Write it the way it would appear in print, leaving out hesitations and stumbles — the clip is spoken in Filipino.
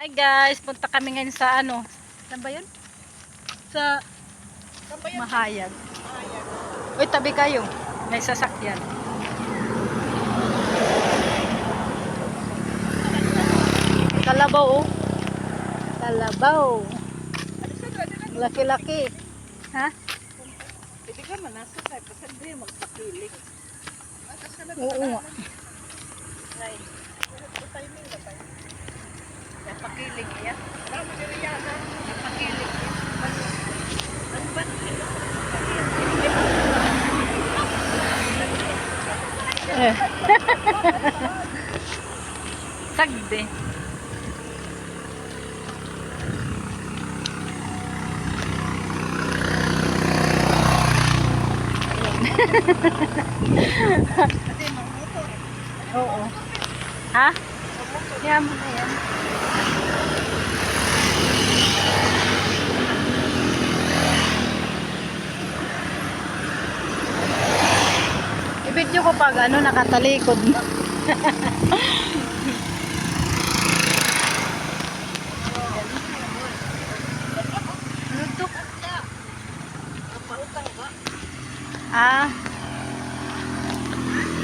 Hi guys, punta kami ngayon sa ano? Saan ba yun? Sa Mahayag. Uy, tabi kayo. May sasakyan. Kalabaw oh. Kalabaw. Laki-laki. Ha? Pwede ka man nasa tayo. Pasan ba yung magpakilig? Oo nga. Ay, timing na tayo. Napakilig niya. Dami ni Rihanna. Napakilig niya. Ano ba? Sagde. Oo. Ha? Yan mo na yan. I-video ko pag ano nakatalikod mo. Ah.